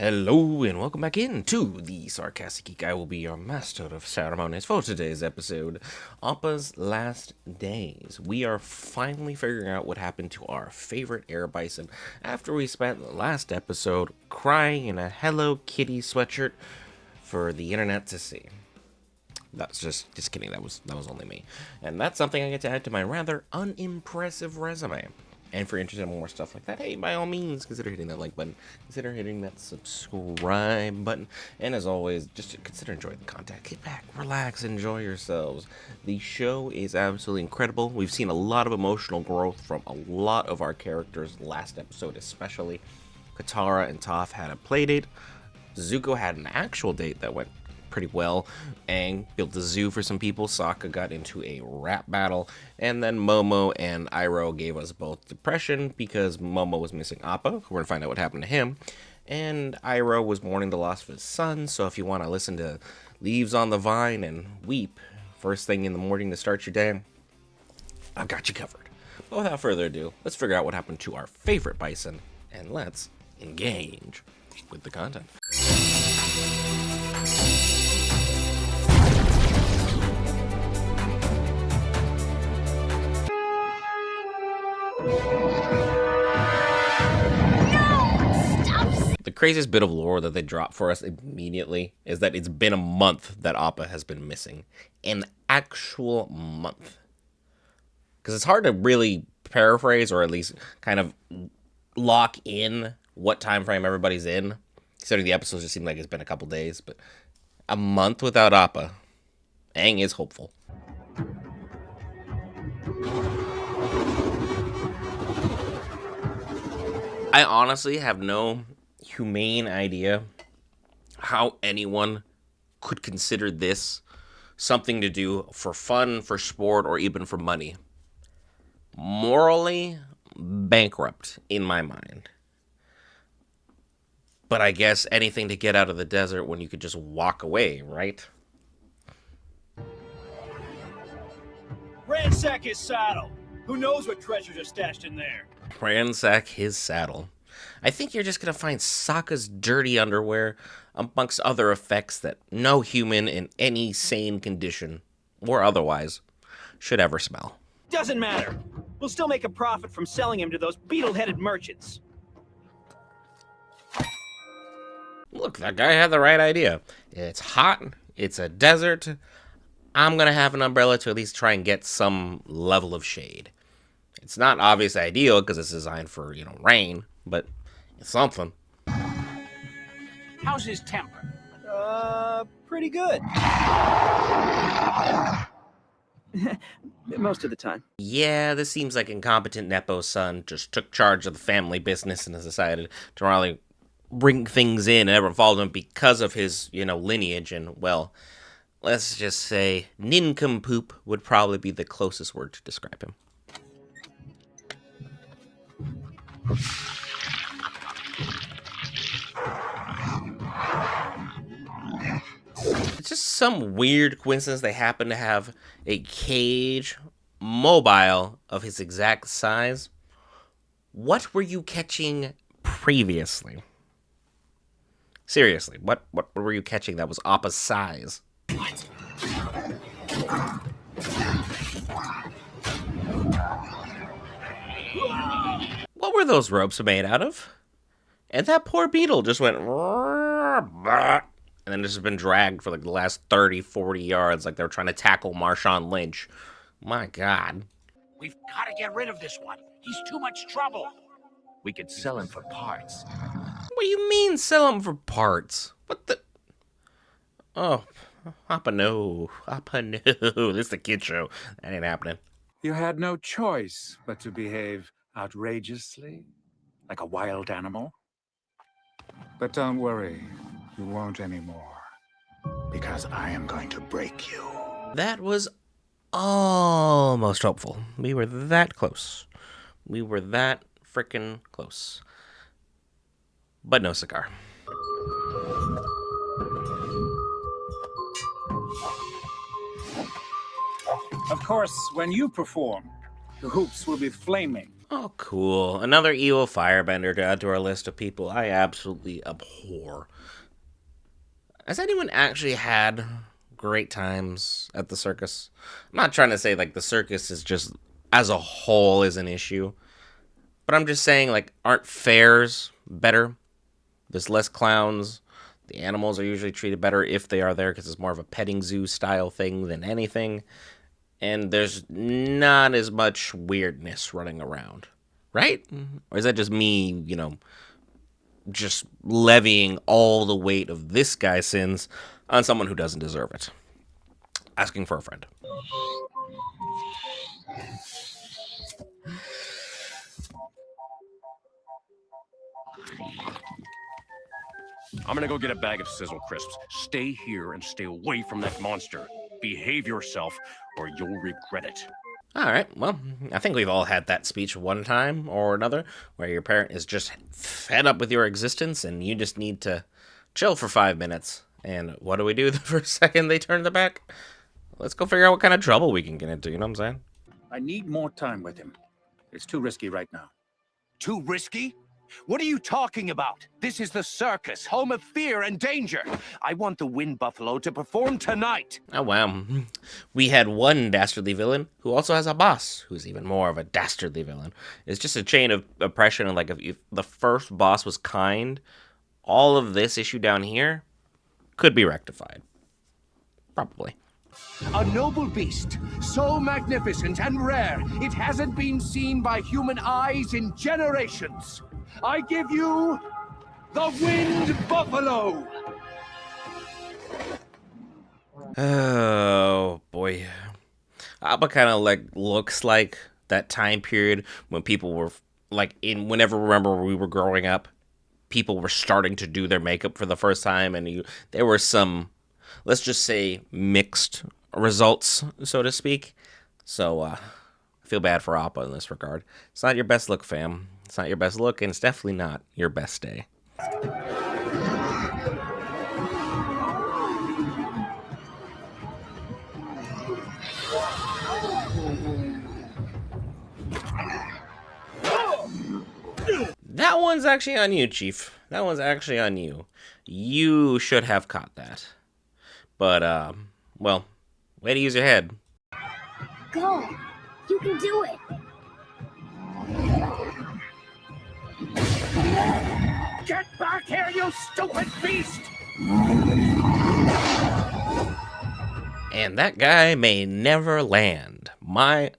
Hello and welcome back into the Sarcastic Geek. I will be your master of ceremonies for today's episode, Appa's Last Days. We are finally figuring out what happened to our favorite air bison after we spent the last episode crying in a Hello Kitty sweatshirt for the internet to see. That's just kidding. That was only me, and that's something I get to add to my rather unimpressive resume. And if you're interested in more stuff like that, hey, by all means, consider hitting that like button. Consider hitting that subscribe button. And as always, just consider enjoying the content. Get back, relax, enjoy yourselves. The show is absolutely incredible. We've seen a lot of emotional growth from a lot of our characters last episode, especially. Katara and Toph had a play date. Zuko had an actual date that went pretty well. Aang built a zoo for some people. Sokka got into a rap battle. And then Momo and Iroh gave us both depression because Momo was missing Appa. We're going to find out what happened to him. And Iroh was mourning the loss of his son. So if you want to listen to Leaves on the Vine and weep first thing in the morning to start your day, I've got you covered. But without further ado, let's figure out what happened to our favorite bison. And let's engage with the content. The craziest bit of lore that they drop for us immediately is that it's been a month that Appa has been missing. An actual month. Because it's hard to really paraphrase or at least kind of lock in what time frame everybody's in. Considering the episodes just seem like it's been a couple days. But a month without Appa. Aang is hopeful. I honestly have no humane idea how anyone could consider this something to do for fun, for sport, or even for money. Morally bankrupt in my mind. But I guess anything to get out of the desert when you could just walk away, right? Ransack his saddle. Who knows what treasures are stashed in there? Ransack his saddle. I think you're just going to find Sokka's dirty underwear amongst other effects that no human in any sane condition, or otherwise, should ever smell. Doesn't matter. We'll still make a profit from selling him to those beetle-headed merchants. Look, that guy had the right idea. It's hot. It's a desert. I'm going to have an umbrella to at least try and get some level of shade. It's not obviously ideal because it's designed for, rain, but it's something. How's his temper? Pretty good. Most of the time. Yeah, this seems like incompetent Nepo's son just took charge of the family business and has decided to really bring things in and everyone followed him because of his, lineage. And, well, let's just say nincompoop would probably be the closest word to describe him. It's just some weird coincidence they happen to have a cage mobile of his exact size. What were you catching previously? Seriously, what were you catching that was Appa's size? What were those ropes made out of? And that poor beetle just went... And then just been dragged for like the last 30, 40 yards like they were trying to tackle Marshawn Lynch. My God. We've got to get rid of this one. He's too much trouble. We could sell him for parts. What do you mean sell him for parts? What the... Oh, Appa no. Appa no. This is the kid show. That ain't happening. You had no choice but to behave outrageously, like a wild animal. But don't worry, you won't anymore, because I am going to break you. That was almost hopeful. We were that close. We were that frickin' close. But no cigar. Of course, when you perform, the hoops will be flaming. Oh, cool. Another evil firebender to add to our list of people I absolutely abhor. Has anyone actually had great times at the circus? I'm not trying to say like the circus is just as a whole is an issue, but I'm just saying like aren't fairs better? There's less clowns. The animals are usually treated better if they are there because it's more of a petting zoo style thing than anything. And there's not as much weirdness running around, right? Or is that just me, just levying all the weight of this guy's sins on someone who doesn't deserve it? Asking for a friend. I'm gonna go get a bag of Sizzle Crisps. Stay here and stay away from that monster. Behave yourself, or you'll regret it. All right, well, I think we've all had that speech one time or another where your parent is just fed up with your existence and you just need to chill for 5 minutes. And what do we do the first second they turn their back? Let's go figure out what kind of trouble we can get into, you know what I'm saying? I need more time with him. It's too risky right now. Too risky? What are you talking about? This is the circus, home of fear and danger. I want the Wind Buffalo to perform tonight. Oh, wow. We had one dastardly villain who also has a boss who's even more of a dastardly villain. It's just a chain of oppression. And like if the first boss was kind, all of this issue down here could be rectified. Probably. A noble beast, so magnificent and rare, it hasn't been seen by human eyes in generations. I give you the Wind Buffalo! Oh, boy. Abba kind of like looks like that time period when people were like remember we were growing up, people were starting to do their makeup for the first time, and there were some, let's just say, mixed results, so to speak. So I feel bad for Appa in this regard. It's not your best look, fam. It's not your best look, and it's definitely not your best day. That one's actually on you, Chief. That one's actually on you. You should have caught that. But, well, way to use your head. Go! You can do it! Get back here, you stupid beast! And that guy may never land. My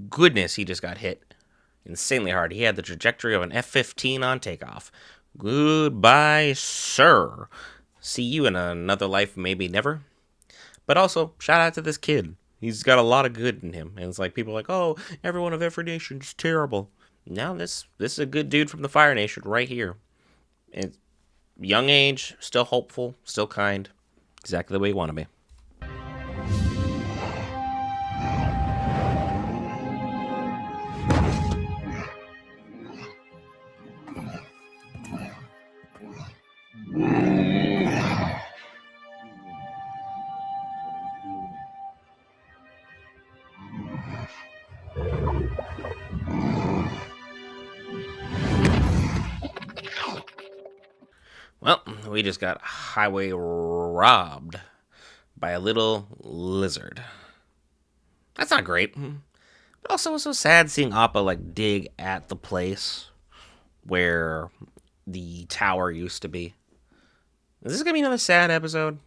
goodness, he just got hit insanely hard. He had the trajectory of an F-15 on takeoff. Goodbye, sir. See you in another life, maybe never. But also, shout out to this kid. He's got a lot of good in him. And it's like, people are like, oh, everyone of every nation's terrible. No, this is a good dude from the Fire Nation right here. And young age, still hopeful, still kind. Exactly the way you want to be. Well, we just got highway robbed by a little lizard. That's not great. But also, it was so sad seeing Appa like dig at the place where the tower used to be. Is this gonna be another sad episode?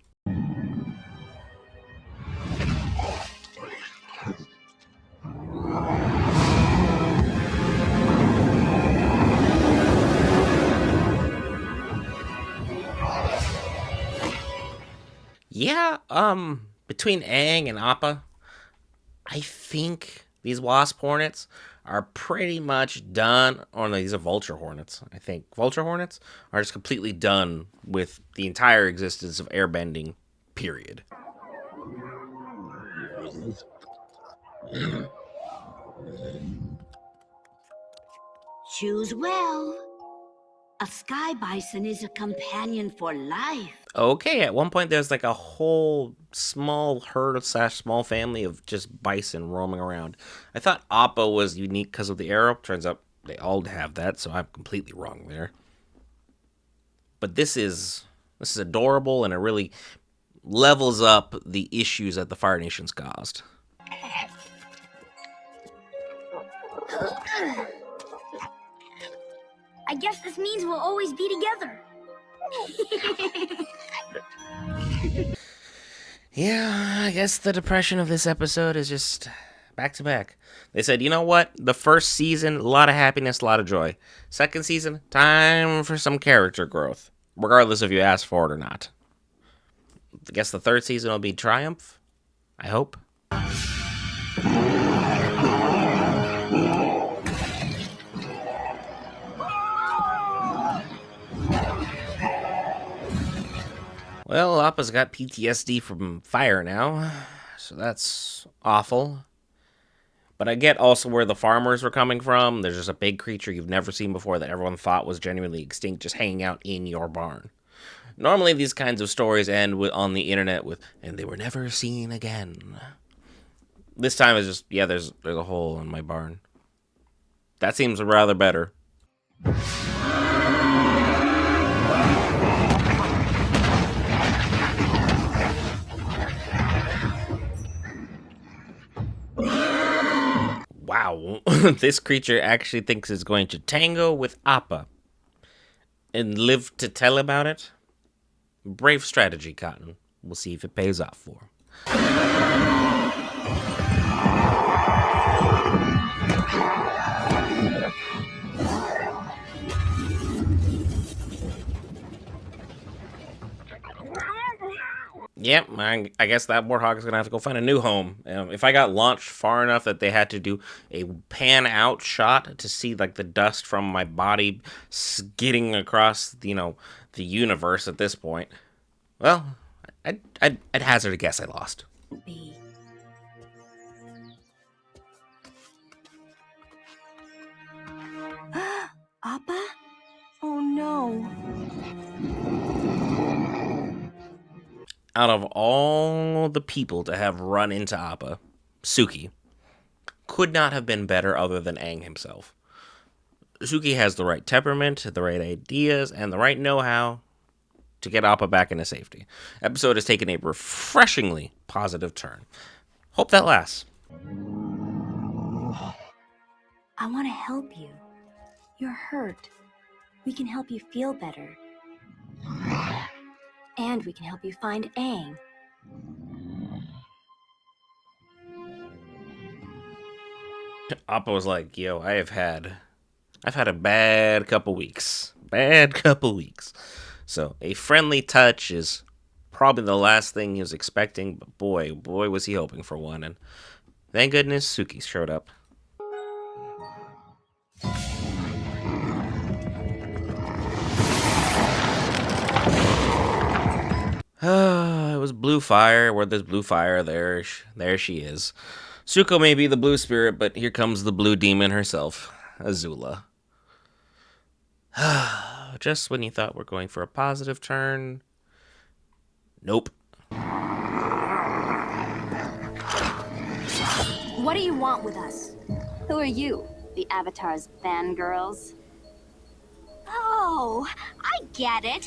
Yeah, between Aang and Appa, I think these wasp hornets are pretty much done. Oh no, these are vulture hornets. I think vulture hornets are just completely done with the entire existence of airbending, period. Choose well. A sky bison is a companion for life. Okay, at one point there's like a whole small herd slash small family of just bison roaming around. I thought Appa was unique because of the arrow. Turns out they all have that, so I'm completely wrong there. But this is adorable, and it really levels up the issues that the Fire Nation's caused. I guess this means we'll always be together. Yeah, I guess the depression of this episode is just back to back. They said, you know what? The first season, a lot of happiness, a lot of joy. Second season, time for some character growth, regardless if you ask for it or not. I guess the third season will be triumph. I hope. Well, Appa's got PTSD from fire now, so that's awful. But I get also where the farmers were coming from. There's just a big creature you've never seen before that everyone thought was genuinely extinct just hanging out in your barn. Normally these kinds of stories end on the internet with, and they were never seen again. This time it's just, yeah, there's a hole in my barn. That seems rather better. Wow, this creature actually thinks it's going to tango with Appa and live to tell about it. Brave strategy, Cotton. We'll see if it pays off for him. Yep, I guess that warthog is going to have to go find a new home. If I got launched far enough that they had to do a pan out shot to see like the dust from my body skidding across, the universe at this point, well, I'd hazard a guess I lost. Appa? Oh no. Out of all the people to have run into Appa, Suki could not have been better other than Aang himself. Suki has the right temperament, the right ideas, and the right know-how to get Appa back into safety. Episode has taken a refreshingly positive turn. Hope that lasts. I want to help you. You're hurt. We can help you feel better. And we can help you find Aang. Appa was like, yo, I've had a bad couple weeks. Bad couple weeks. So a friendly touch is probably the last thing he was expecting, but boy, was he hoping for one. And thank goodness Suki showed up. It was blue fire. Where there's blue fire, there she is. Zuko may be the blue spirit, but here comes the blue demon herself, Azula. Just when you thought we're going for a positive turn, nope. What do you want with us? Who are you? The Avatar's fangirls? Oh, I get it.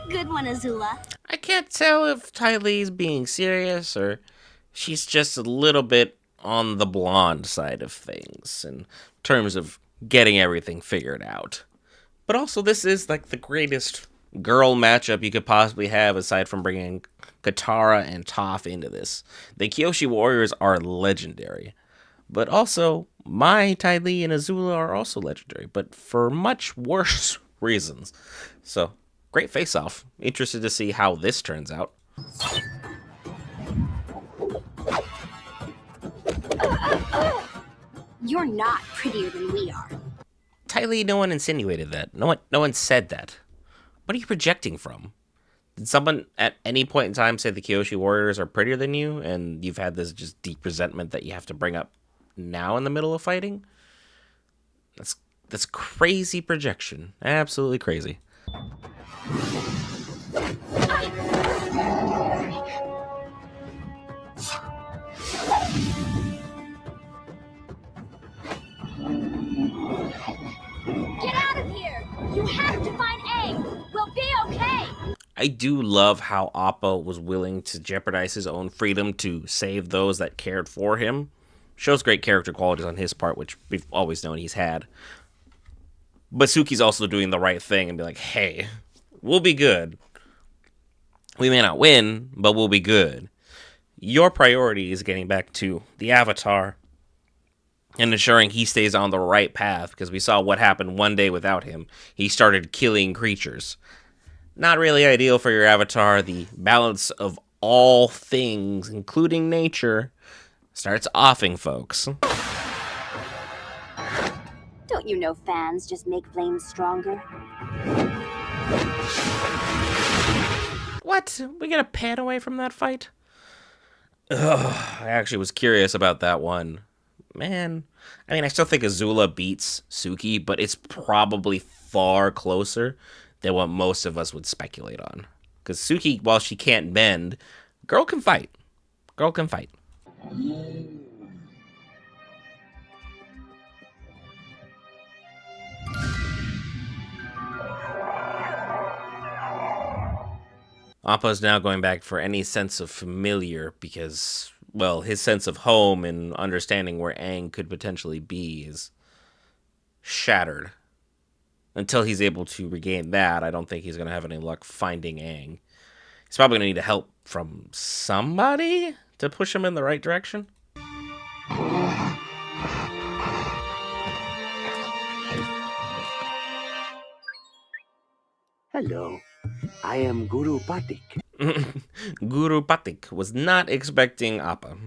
Good one, Azula. I can't tell if Ty Lee's being serious or she's just a little bit on the blonde side of things in terms of getting everything figured out. But also, this is like the greatest girl matchup you could possibly have aside from bringing Katara and Toph into this. The Kyoshi Warriors are legendary. But also, Mai, Ty Lee, and Azula are also legendary, but for much worse reasons. So, great face-off. Interested to see how this turns out. You're not prettier than we are. Ty Lee, no one insinuated that. No one said that. What are you projecting from? Did someone at any point in time say the Kyoshi Warriors are prettier than you, and you've had this just deep resentment that you have to bring up now in the middle of fighting? That's crazy projection. Absolutely crazy. Get out of here! You have to find Aang! We'll be okay! I do love how Appa was willing to jeopardize his own freedom to save those that cared for him. Shows great character qualities on his part, which we've always known he's had. But Suki's also doing the right thing and be like, hey, we'll be good. We may not win, but we'll be good. Your priority is getting back to the Avatar and ensuring he stays on the right path, because we saw what happened one day without him. He started killing creatures. Not really ideal for your Avatar. The balance of all things, including nature, starts offing, folks. Don't you know fans just make flames stronger? What? We get a pan away from that fight? Ugh, I actually was curious about that one. Man, I mean, I still think Azula beats Suki, but it's probably far closer than what most of us would speculate on. Because Suki, while she can't bend, girl can fight. Girl can fight. Appa's now going back for any sense of familiar because, well, his sense of home and understanding where Aang could potentially be is shattered. Until he's able to regain that, I don't think he's going to have any luck finding Aang. He's probably going to need help from somebody to push him in the right direction. Hello, I am Guru Patik. Guru Patik was not expecting Appa.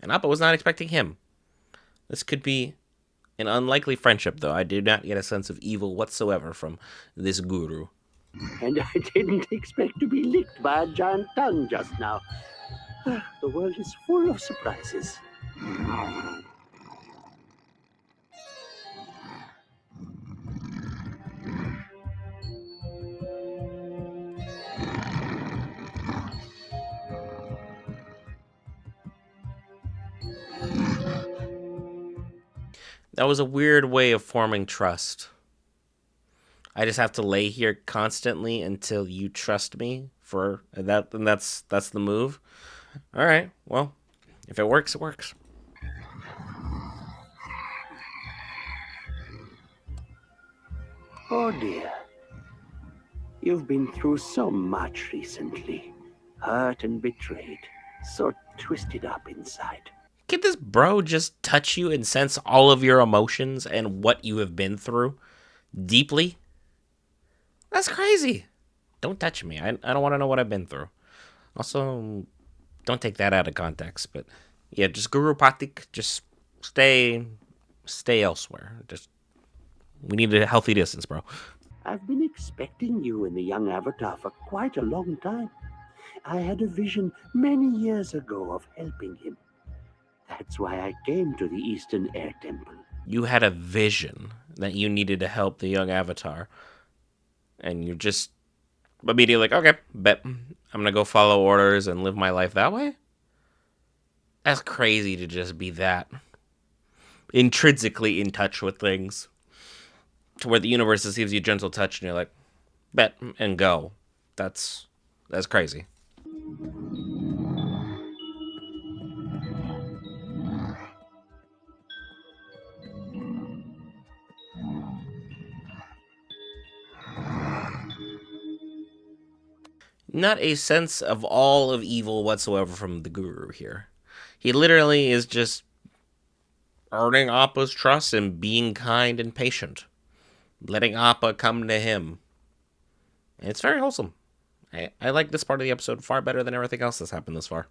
And Appa was not expecting him. This could be an unlikely friendship, though. I did not get a sense of evil whatsoever from this guru. And I didn't expect to be licked by a giant tongue just now. The world is full of surprises. That was a weird way of forming trust. I just have to lay here constantly until you trust me for that, and that's the move. All right, well, if it works, it works. Oh dear. You've been through so much recently. Hurt and betrayed. So twisted up inside. Can this bro just touch you and sense all of your emotions and what you have been through deeply? That's crazy. Don't touch me. I don't want to know what I've been through. Also, don't take that out of context. But yeah, just Guru Patik, just stay elsewhere. We need a healthy distance, bro. I've been expecting you and the young Avatar for quite a long time. I had a vision many years ago of helping him. That's why I came to the Eastern Air Temple. You had a vision that you needed to help the young Avatar. And you just immediately like, okay, bet I'm going to go follow orders and live my life that way? That's crazy to just be that intrinsically in touch with things. To where the universe just gives you a gentle touch and you're like, bet and go. That's crazy. Not a sense of all of evil whatsoever from the guru here. He literally is just earning Appa's trust and being kind and patient. Letting Appa come to him. And it's very wholesome. I like this part of the episode far better than everything else that's happened this far.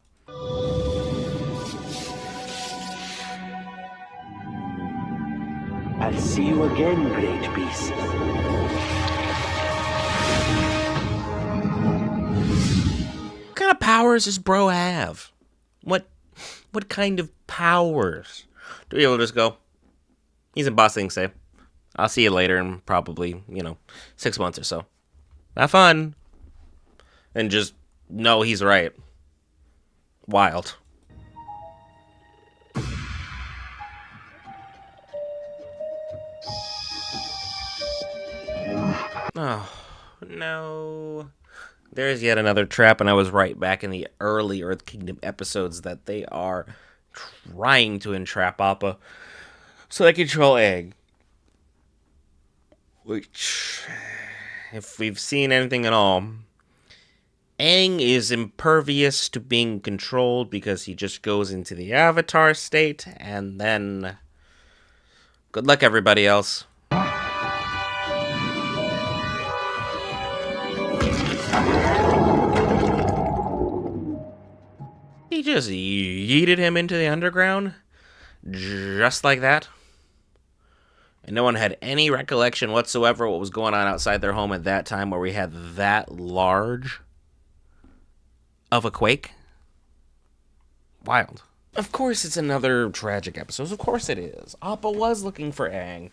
I'll see you again, great beast. What kind of powers does bro have? What kind of powers? Do we able to just go, he's in Boss Thing, say, I'll see you later in probably, 6 months or so. Have fun. And just know he's right. Wild. Oh, no. There's yet another trap, and I was right back in the early Earth Kingdom episodes that they are trying to entrap Appa so they control Egg. Which, if we've seen anything at all, Aang is impervious to being controlled because he just goes into the Avatar state, and then good luck, everybody else. He just yeeted him into the underground, just like that. And no one had any recollection whatsoever what was going on outside their home at that time where we had that large of a quake. Wild. Of course it's another tragic episode. Of course it is. Appa was looking for Aang.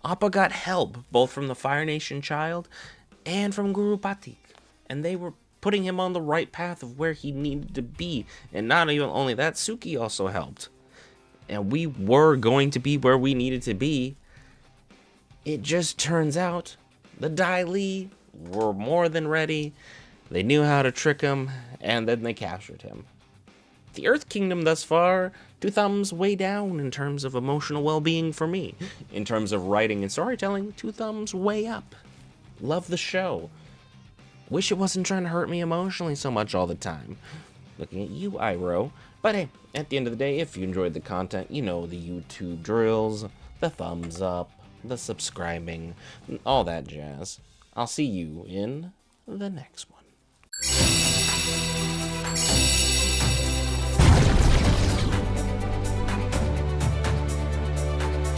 Appa got help, both from the Fire Nation child and from Guru Patik. And they were putting him on the right path of where he needed to be. And not even only that, Suki also helped. And we were going to be where we needed to be. It just turns out the Dai Li were more than ready. They knew how to trick him, and then they captured him. The Earth Kingdom thus far, 2 thumbs way down in terms of emotional well-being for me. In terms of writing and storytelling, 2 thumbs way up. Love the show. Wish it wasn't trying to hurt me emotionally so much all the time. Looking at you, Iroh. But hey, at the end of the day, if you enjoyed the content, you know the YouTube drills, the thumbs up, the subscribing, all that jazz. I'll see you in the next one.